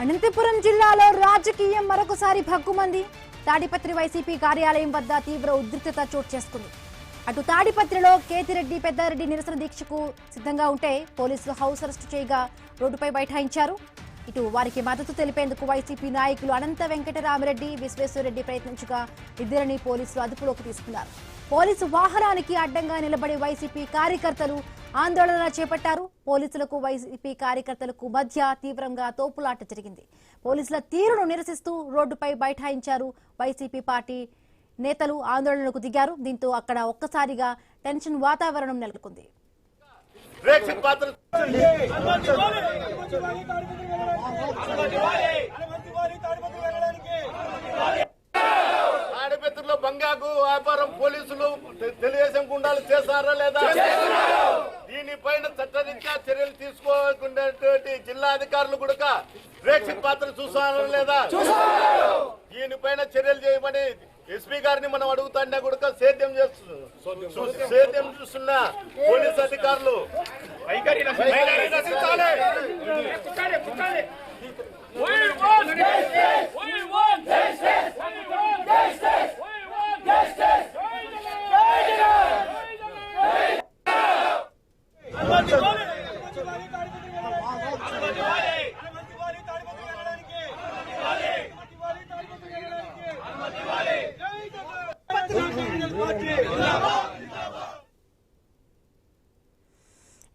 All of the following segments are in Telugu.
అనంతపురం జిల్లాలో రాజకీయం మరొకసారి భగ్గుమంది. తాడిపత్రి వైసీపీ కార్యాలయం వద్ద తీవ్ర ఉద్రిక్తత చోటు చేసుకుంది. అటు తాడిపత్రిలో కేతిరెడ్డి పెద్దారెడ్డి నిరసన దీక్షకు సిద్ధంగా ఉంటే పోలీసులు హౌస్ అరెస్టు చేయగా రోడ్డుపై బైఠాయించారు. ఇటు వారికి మద్దతు తెలిపేందుకు వైసీపీ నాయకులు అనంత వెంకటరామిరెడ్డి, విశ్వేశ్వరరెడ్డి ప్రయత్నించగా ఇద్దరిని పోలీసులు అదుపులోకి తీసుకున్నారు. పోలీసు వాహనానికి అడ్డంగా నిలబడి వైసీపీ కార్యకర్తలు ఆందోళన చేపట్టారు. పోలీసులకు వైసీపీ కార్యకర్తలకు మధ్య తీవ్రంగా తోపులాట జరిగింది. పోలీసుల తీరును నిరసిస్తూ రోడ్డుపై బైఠాయించారు. వైసీపీ పార్టీ నేతలు ఆందోళనకు దిగారు. దీంతో అక్కడ ఒక్కసారిగా టెన్షన్ వాతావరణం నెలకొంది. తాడిపత్రిలో బంగాకు వ్యాపారం పోలీసులు తెలుగుదేశం గుండాలు చేశారా లేదా? దీనిపైన చట్టరీత్యా చర్యలు తీసుకోకుండా జిల్లా అధికారులు కూడా ప్రేక్షక పాత్ర చూసారా లేదా? దీనిపైన చర్యలు చేయమని ఎస్పీ గారిని మనం అడుగుతాండే కూడా సేద్యం చూస్తున్న పోలీస్ అధికారులు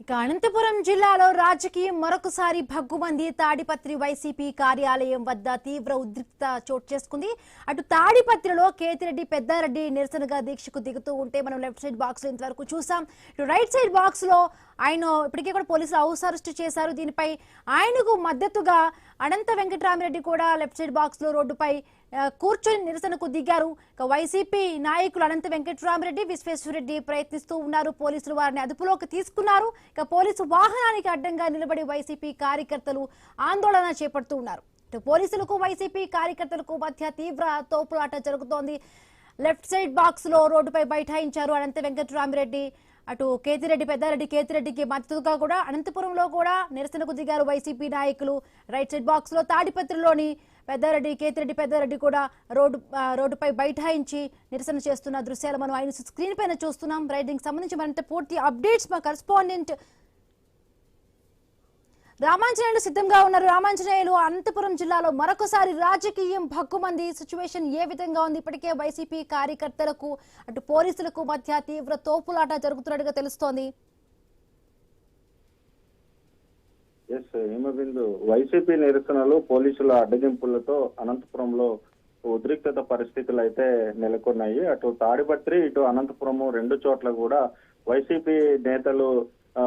ఇక అనంతపురం జిల్లాలో రాజకీయం మరొకసారి భగ్గుమంది. తాడిపత్రి వైసీపీ కార్యాలయం వద్ద తీవ్ర ఉద్రిక్తత చోటు చేసుకుంది. అటు తాడిపత్రిలో కేతిరెడ్డి పెద్దారెడ్డి నిరసనగా దీక్షకు దిగుతూ ఉంటే మనం లెఫ్ట్ సైడ్ బాక్స్ లో ఇంతవరకు చూసాం. ఇటు రైట్ సైడ్ బాక్స్ లో ఆయన ఇప్పటికే కూడా పోలీసులు హౌస్ అరెస్ట్ చేశారు. దీనిపై ఆయనకు మద్దతుగా అనంత వెంకటరామిరెడ్డి కూడా లెఫ్ట్ సైడ్ బాక్స్ లో రోడ్డుపై కూర్చొని నిరసనకు దిగారు. ఇక వైసీపీ నాయకులు అనంత వెంకటరామిరెడ్డి, విశ్వేశ్వరరెడ్డి ప్రయత్నిస్తూ ఉన్నారు. పోలీసులు వారిని అదుపులోకి తీసుకున్నారు. ఇక పోలీసు వాహనానికి అడ్డంగా నిలబడి వైసీపీ కార్యకర్తలు ఆందోళన చేపడుతూ ఉన్నారు. ఇటు పోలీసులకు వైసీపీ కార్యకర్తలకు మధ్య తీవ్ర తోపులాట జరుగుతోంది. లెఫ్ట్ సైడ్ బాక్స్ లో రోడ్డుపై బైఠాయించారు అనంత వెంకటరామిరెడ్డి. అటు కేతిరెడ్డి పెద్దారెడ్డి, కేతిరెడ్డికి మద్దతుగా కూడా అనంతపురంలో కూడా నిరసనకు దిగారు వైసీపీ నాయకులు. రైట్ సైడ్ బాక్స్ లో తాడిపత్రిలోని పెద్దారెడ్డి, కేతిరెడ్డి పెద్దారెడ్డి కూడా రోడ్డుపై బైఠాయించి నిరసన చేస్తున్న దృశ్యాలు మనం ఆయన స్క్రీన్ పైన చూస్తున్నాం. రైడింగ్ సంబంధించి మరింత పూర్తి అప్డేట్స్ మా కరెస్పాండెంట్ రామాంజనేయులు సిద్ధంగా ఉన్నారు. రామాంజనేయులు, అనంతపురం జిల్లాలో మరొకసారి రాజకీయం భగ్గుమంది. సిచ్యువేషన్ ఏ విధంగా ఉంది? ఇప్పటికే వైసీపీ కార్యకర్తలకు అటు పోలీసులకు మధ్య తీవ్ర తోపులాట జరుగుతున్నట్టుగా తెలుస్తోంది. హిమబిందు, వైసీపీ నిరసనలు పోలీసుల అడ్డగింపులతో అనంతపురంలో ఉద్రిక్తత పరిస్థితులు అయితే నెలకొన్నాయి. అటు తాడిపత్రి, ఇటు అనంతపురము రెండు చోట్ల కూడా వైసీపీ నేతలు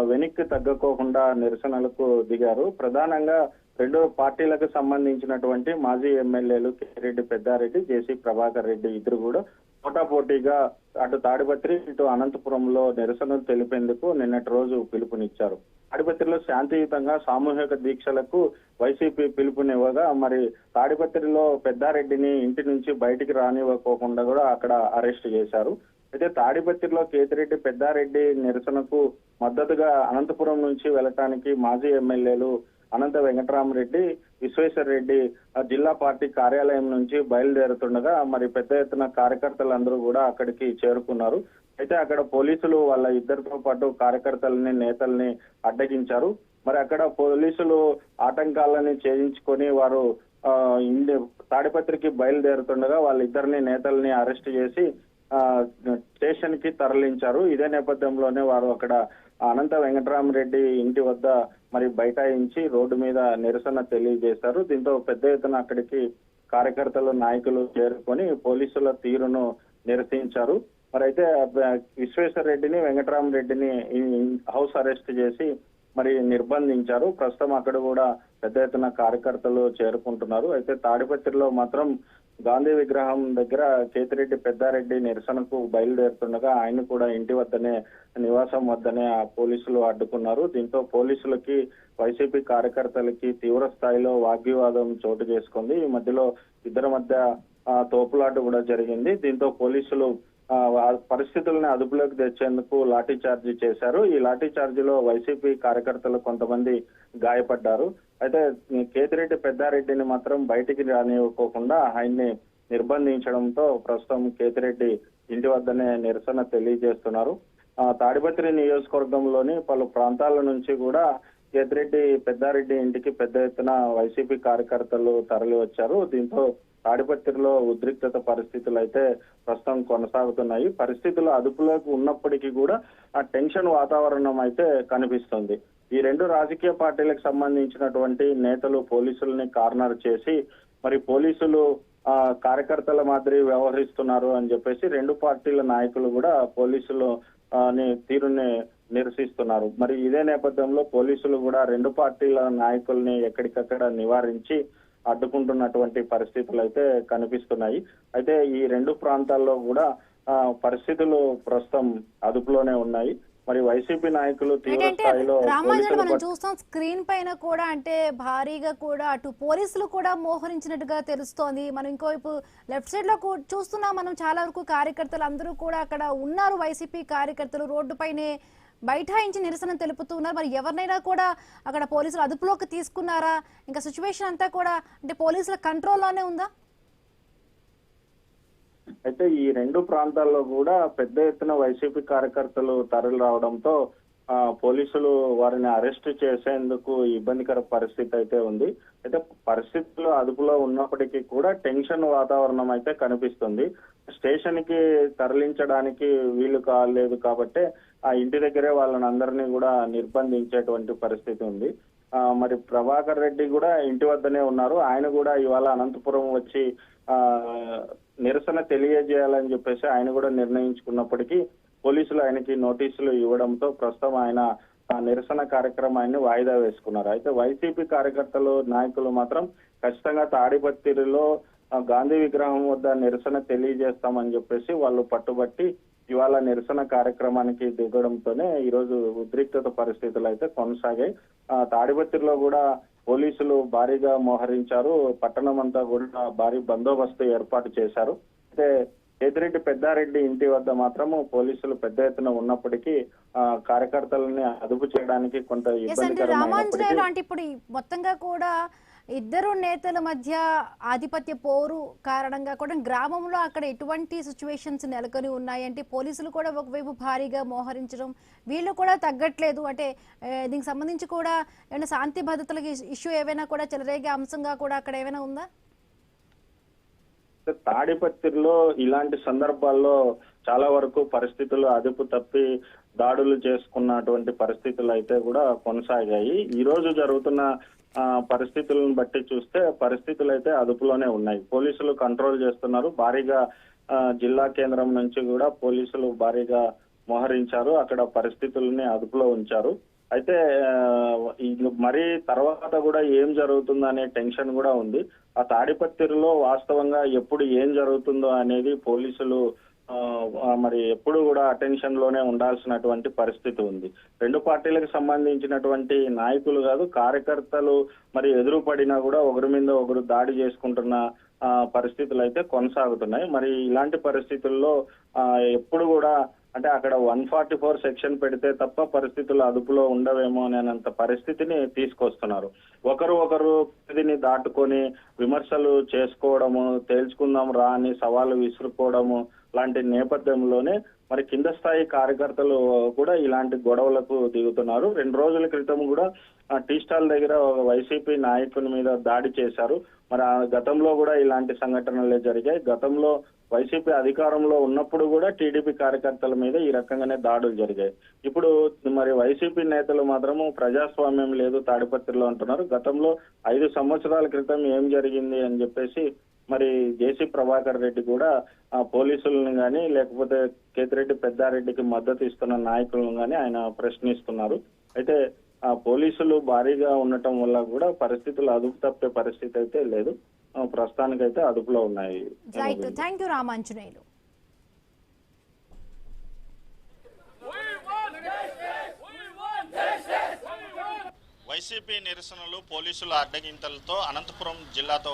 వెనక్కి తగ్గకోకుండా నిరసనలకు దిగారు. ప్రధానంగా రెండు పార్టీలకు సంబంధించినటువంటి మాజీ ఎమ్మెల్యేలు కేతిరెడ్డి పెద్దారెడ్డి, జేసీ ప్రభాకర్ రెడ్డి ఇద్దరు కూడా పోటాపోటీగా అటు తాడిపత్రి, ఇటు అనంతపురంలో నిరసనలు తెలిపేందుకు నిన్నటి రోజు పిలుపునిచ్చారు. తాడిపత్రిలో శాంతియుతంగా సామూహిక దీక్షలకు వైసీపీ పిలుపునివ్వగా మరి తాడిపత్రిలో పెద్దారెడ్డిని ఇంటి నుంచి బయటికి రానివ్వకోకుండా కూడా అక్కడ అరెస్ట్ చేశారు. అయితే తాడిపత్రిలో కేతిరెడ్డి పెద్దారెడ్డి నిరసనకు మద్దతుగా అనంతపురం నుంచి వెళ్ళటానికి మాజీ ఎమ్మెల్యేలు అనంత వెంకటరామరెడ్డి, విశ్వేశ్వరరెడ్డి జిల్లా పార్టీ కార్యాలయం నుంచి బయలుదేరుతుండగా మరి పెద్ద ఎత్తున కార్యకర్తలందరూ కూడా అక్కడికి చేరుకున్నారు. అయితే అక్కడ పోలీసులు వాళ్ళ ఇద్దరితో పాటు కార్యకర్తలని, నేతల్ని అడ్డగించారు. మరి అక్కడ పోలీసులు ఆటంకాలని ఛేదించుకొని వారు తాడిపత్రికి బయలుదేరుతుండగా వాళ్ళిద్దరిని, నేతల్ని అరెస్ట్ చేసి స్టేషన్ కి తరలించారు. ఇదే నేపథ్యంలోనే వారు అక్కడ అనంత వెంకటరామరెడ్డి ఇంటి వద్ద మరి బైఠాయించి రోడ్డు మీద నిరసన తెలియజేశారు. దీంతో పెద్ద ఎత్తున అక్కడికి కార్యకర్తలు, నాయకులు చేరుకొని పోలీసుల తీరును నిరసించారు. మరి అయితే విశ్వేశ్వరరెడ్డిని, వెంకటరామరెడ్డిని హౌస్ అరెస్ట్ చేసి మరి నిర్బంధించారు. ప్రస్తుతం అక్కడ కూడా పెద్ద ఎత్తున కార్యకర్తలు చేరుకుంటున్నారు. అయితే తాడిపత్రిలో మాత్రం గాంధీ విగ్రహం దగ్గర కేతిరెడ్డి పెద్దారెడ్డి నిరసనకు బయలుదేరుతుండగా ఆయన కూడా ఇంటి వద్దనే, నివాసం వద్దనే ఆ పోలీసులు అడ్డుకున్నారు. దీంతో పోలీసులకి, వైసీపీ కార్యకర్తలకి తీవ్ర స్థాయిలో వాగ్వివాదం చోటు చేసుకుంది. ఈ మధ్యలో ఇద్దరి మధ్య తోపులాట కూడా జరిగింది. దీంతో పోలీసులు పరిస్థితులను అదుపులోకి తెచ్చేందుకు లాఠీ చార్జీ చేశారు. ఈ లాఠీ చార్జీలో వైసీపీ కార్యకర్తలు కొంతమంది గాయపడ్డారు. అయితే కేతిరెడ్డి పెద్దారెడ్డిని మాత్రం బయటికి రానివ్వకోకుండా ఆయన్ని నిర్బంధించడంతో ప్రస్తుతం కేతిరెడ్డి ఇంటి వద్దనే నిరసన తెలియజేస్తున్నారు. తాడిపత్రి నియోజకవర్గంలోని పలు ప్రాంతాల నుంచి కూడా కేతిరెడ్డి పెద్దారెడ్డి ఇంటికి పెద్ద ఎత్తున వైసీపీ కార్యకర్తలు తరలి వచ్చారు. దీంతో తాడిపత్రిలో ఉద్రిక్తత పరిస్థితులు అయితే ప్రస్తుతం కొనసాగుతున్నాయి. పరిస్థితులు అదుపులోకి ఉన్నప్పటికీ కూడా ఆ టెన్షన్ వాతావరణం అయితే కనిపిస్తుంది. ఈ రెండు రాజకీయ పార్టీలకు సంబంధించినటువంటి నేతలు పోలీసుల్ని కార్నర్ చేసి మరి పోలీసులు కార్యకర్తల మాదిరి వ్యవహరిస్తున్నారు అని చెప్పేసి రెండు పార్టీల నాయకులు కూడా పోలీసులు తీరుని నిరసిస్తున్నారు. మరి ఇదే నేపథ్యంలో పోలీసులు కూడా రెండు పార్టీల నాయకుల్ని ఎక్కడికక్కడ నివారించి అడ్డుకుంటున్నటువంటి పరిస్థితులు అయితే కనిపిస్తున్నాయి. అయితే ఈ రెండు ప్రాంతాల్లో కూడా పరిస్థితులు ప్రస్తుతం అదుపులోనే ఉన్నాయి. మరి వైసీపీ నాయకులు తీవ్ర స్థాయిలో మనం చూస్తాం స్క్రీన్ పైన కూడా అంటే భారీగా కూడా అటు పోలీసులు కూడా మోహరించినట్టుగా తెలుస్తోంది. మనం ఇంకోవైపు లెఫ్ట్ సైడ్ లో చూస్తున్నాం, మనం చాలా వరకు కార్యకర్తలు అందరూ కూడా అక్కడ ఉన్నారు. వైసీపీ కార్యకర్తలు రోడ్డు పైనే బైఠాయించి నిరసన తెలుపుతున్నారు. మరి ఎవరినైనా కూడా అక్కడ పోలీసులు అదుపులోకి తీసుకున్నారా? ఇంకా సిచ్యువేషన్ అంతా కూడా అంటే పోలీసుల కంట్రోల్లోనే ఉందా? అయితే ఈ రెండు ప్రాంతాల్లో కూడా పెద్ద ఎత్తున వైసీపీ కార్యకర్తలు తరలి రావడంతో పోలీసులు వారిని అరెస్ట్ చేసేందుకు ఇబ్బందికర పరిస్థితి అయితే ఉంది. అయితే పరిస్థితులు అదుపులో ఉన్నప్పటికీ కూడా టెన్షన్ వాతావరణం అయితే కనిపిస్తుంది. స్టేషన్ కి తరలించడానికి వీలు కాలేదు కాబట్టి ఆ ఇంటి దగ్గరే వాళ్ళని అందరినీ కూడా నిర్బంధించేటువంటి పరిస్థితి ఉంది. మరి ప్రభాకర్ రెడ్డి కూడా ఇంటి వద్దనే ఉన్నారు. ఆయన కూడా ఇవాళ అనంతపురం వచ్చి నిరసన తెలియజేయాలని చెప్పేసి ఆయన కూడా నిర్ణయించుకున్నప్పటికీ పోలీసులు ఆయనకి నోటీసులు ఇవ్వడంతో ప్రస్తుతం ఆయన నిరసన కార్యక్రమాన్ని వాయిదా వేసుకున్నారు. అయితే వైసీపీ కార్యకర్తలు నాయకులు మాత్రం ఖచ్చితంగా తాడిపత్రిలో గాంధీ విగ్రహం వద్ద నిరసన తెలియజేస్తామని చెప్పేసి వాళ్ళు పట్టుబట్టి ఇవాళ నిరసన కార్యక్రమానికి దిగడంతోనే ఈరోజు ఉద్రిక్తత పరిస్థితులు అయితే కొనసాగాయి. తాడిపత్రిలో కూడా పోలీసులు భారీగా మోహరించారు. పట్టణం అంతా కూడా భారీ బందోబస్తు ఏర్పాటు చేశారు. అయితే కేతిరెడ్డి పెద్దారెడ్డి ఇంటి వద్ద మాత్రము పోలీసులు పెద్ద ఎత్తున ఉన్నప్పటికీ కార్యకర్తలని అదుపు చేయడానికి కొంత ఇబ్బందికరమైనప్పటికీ అంటే ఇప్పుడు మొత్తంగా కూడా ఇద్దరు నేతల మధ్య ఆధిపత్య పోరు కారణంగా కూడా గ్రామంలో అక్కడ ఎటువంటి సిచ్యువేషన్స్ నెలకొని ఉన్నాయంటే పోలీసులు కూడా ఒకవైపు భారీగా మోహరించడం, వీళ్ళు కూడా తగ్గట్లేదు. అంటే దీనికి సంబంధించి కూడా ఏమైనా శాంతి భద్రతలకి ఇష్యూ ఏవైనా కూడా చెలరేగే అంశంగా కూడా అక్కడ ఏమైనా ఉందా? తాడిపత్రిలో ఇలాంటి సందర్భాల్లో చాలా వరకు పరిస్థితులు అదుపు తప్పి దాడులు చేసుకున్నటువంటి పరిస్థితులు అయితే కూడా కొనసాగాయి. ఈ రోజు జరుగుతున్న పరిస్థితులను బట్టి చూస్తే పరిస్థితులు అయితే అదుపులోనే ఉన్నాయి. పోలీసులు కంట్రోల్ చేస్తున్నారు. భారీగా జిల్లా కేంద్రం నుంచి కూడా పోలీసులు భారీగా మోహరించారు. అక్కడ పరిస్థితుల్ని అదుపులో ఉంచారు. అయితే మరి తర్వాత కూడా ఏం జరుగుతుందనే టెన్షన్ కూడా ఉంది. ఆ తాడిపత్రిలో వాస్తవంగా ఎప్పుడు ఏం జరుగుతుందో అనేది పోలీసులు మరి ఎప్పుడు కూడా అటెన్షన్ లోనే ఉండాల్సినటువంటి పరిస్థితి ఉంది. రెండు పార్టీలకు సంబంధించినటువంటి నాయకులు కాదు, కార్యకర్తలు మరి ఎదురు పడినా కూడా ఒకరి మీద ఒకరు దాడి చేసుకుంటున్న పరిస్థితులు అయితే కొనసాగుతున్నాయి. మరి ఇలాంటి పరిస్థితుల్లో ఎప్పుడు కూడా అంటే అక్కడ 144 సెక్షన్ పెడితే తప్ప పరిస్థితులు అదుపులో ఉండవేమో అనేంత పరిస్థితిని తీసుకొస్తున్నారు. ఒకరు పరిధిని దాటుకొని విమర్శలు చేసుకోవడము, తేల్చుకుందాం రా అని సవాలు విసురుకోవడము లాంటి నేపథ్యంలోనే మరి కింద స్థాయి కార్యకర్తలు కూడా ఇలాంటి గొడవలకు దిగుతున్నారు. 2 రోజుల క్రితం కూడా టీ స్టాల్ దగ్గర ఒక వైసీపీ నాయకుని మీద దాడి చేశారు. మరి గతంలో కూడా ఇలాంటి సంఘటనలే జరిగాయి. గతంలో వైసీపీ అధికారంలో ఉన్నప్పుడు కూడా టీడీపీ కార్యకర్తల మీద ఈ రకంగానే దాడులు జరిగాయి. ఇప్పుడు మరి వైసీపీ నేతలు మాత్రము ప్రజాస్వామ్యం లేదు తాడిపత్రిలో అంటున్నారు. గతంలో 5 సంవత్సరాల క్రితం ఏం జరిగింది అని చెప్పేసి మరి జేసీ ప్రభాకర్ రెడ్డి కూడా పోలీసులను గాని లేకపోతే కేతిరెడ్డి పెద్దారెడ్డికి మద్దతు ఇస్తున్న నాయకులను గాని ఆయన ప్రశ్నిస్తున్నారు. అయితే పోలీసులు భారీగా ఉండటం వల్ల కూడా పరిస్థితులు అదుపు తప్పే పరిస్థితి అయితే లేదు. ప్రస్తుతానికైతే అదుపులో ఉన్నాయి. Thank you Ramanjaneyulu. వైసీపీ నిరసనలు పోలీసుల అడ్డగింతలతో అనంతపురం జిల్లాతో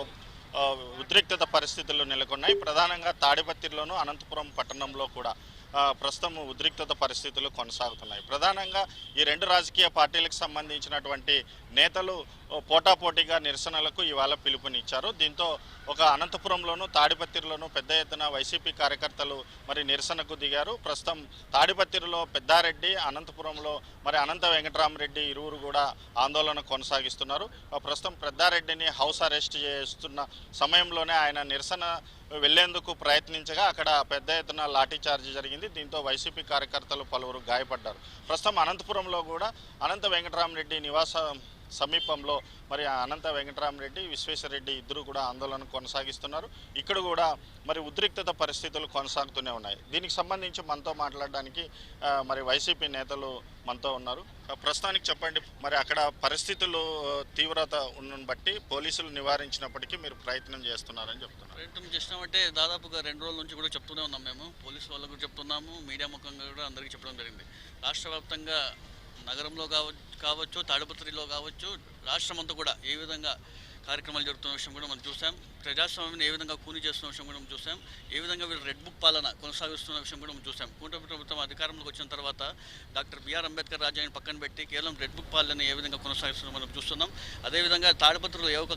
ఉద్రిక్తత పరిస్థితులు నెలకొన్నాయి. ప్రధానంగా తాడిపత్రిలోను అనంతపురం పట్టణంలో కూడా ప్రస్తుతం ఉద్రిక్తత పరిస్థితులు కొనసాగుతున్నాయి. ప్రధానంగా ఈ రెండు రాజకీయ పార్టీలకు సంబంధించినటువంటి నేతలు పోటాపోటీగా నిరసనలకు ఇవాళ పిలుపునిచ్చారు. దీంతో ఒక అనంతపురంలోను తాడిపత్రిలోను పెద్ద ఎత్తున వైసీపీ కార్యకర్తలు మరి నిరసనకు దిగారు. ప్రస్తుతం తాడిపత్రిలో పెద్దారెడ్డి, అనంతపురంలో మరి అనంత వెంకటరామరెడ్డి ఇరువురు కూడా ఆందోళన కొనసాగిస్తున్నారు. ప్రస్తుతం పెద్దారెడ్డిని హౌస్ అరెస్ట్ చేస్తున్న సమయంలోనే ఆయన నిరసన వెళ్లేందుకు ప్రయత్నించగా అక్కడ పెద్ద ఎత్తున లాఠీ చార్జ్ జరిగింది. దీంతో వైసీపీ కార్యకర్తలు పలువురు గాయపడ్డారు. ప్రస్తుతం అనంతపురంలో కూడా అనంత వెంకటరామరెడ్డి నివాస సమీపంలో మరి అనంత వెంకటరామరెడ్డి, విశ్వేశ్వరరెడ్డి ఇద్దరు కూడా ఆందోళన కొనసాగిస్తున్నారు. ఇక్కడ కూడా మరి ఉద్రిక్తత పరిస్థితులు కొనసాగుతూనే ఉన్నాయి. దీనికి సంబంధించి మనతో మాట్లాడడానికి మరి వైసీపీ నేతలు మనతో ఉన్నారు. ప్రస్తుతానికి చెప్పండి, మరి అక్కడ పరిస్థితులు తీవ్రత ఉన్నను బట్టి పోలీసులు నివారించినప్పటికీ మీరు ప్రయత్నం చేస్తున్నారని చెప్తున్నారు. ప్రయత్నం చేసినామంటే దాదాపుగా 2 రోజుల నుంచి కూడా చెప్తూనే ఉన్నాం. మేము పోలీసు వాళ్ళకు చెప్తున్నాము, మీడియా ముఖంగా కూడా అందరికీ చెప్పడం జరిగింది. రాష్ట్ర వ్యాప్తంగా నగరంలో కావచ్చు, తాడిపత్రిలో కావచ్చు, రాష్ట్రం అంతా కూడా ఏ విధంగా కార్యక్రమాలు జరుగుతున్న విషయం కూడా మనం చూసాం. ప్రజాస్వామ్యం ఏ విధంగా కూని చేస్తున్న విషయం కూడా మనం చూసాం. ఏ విధంగా వీళ్ళు రెడ్ బుక్ పాలన కొనసాగిస్తున్న విషయం కూడా మనం చూసాం. కూటమి ప్రభుత్వం అధికారంలోకి వచ్చిన తర్వాత డాక్టర్ బిఆర్ అంబేద్కర్ రాజ్యాంగాన్ని పక్కన పెట్టి కేవలం రెడ్ బుక్ పాలన ఏ విధంగా కొనసాగిస్తున్నా మనం చూస్తున్నాం. అదేవిధంగా తాడిపత్రిలో ఏ ఒక్క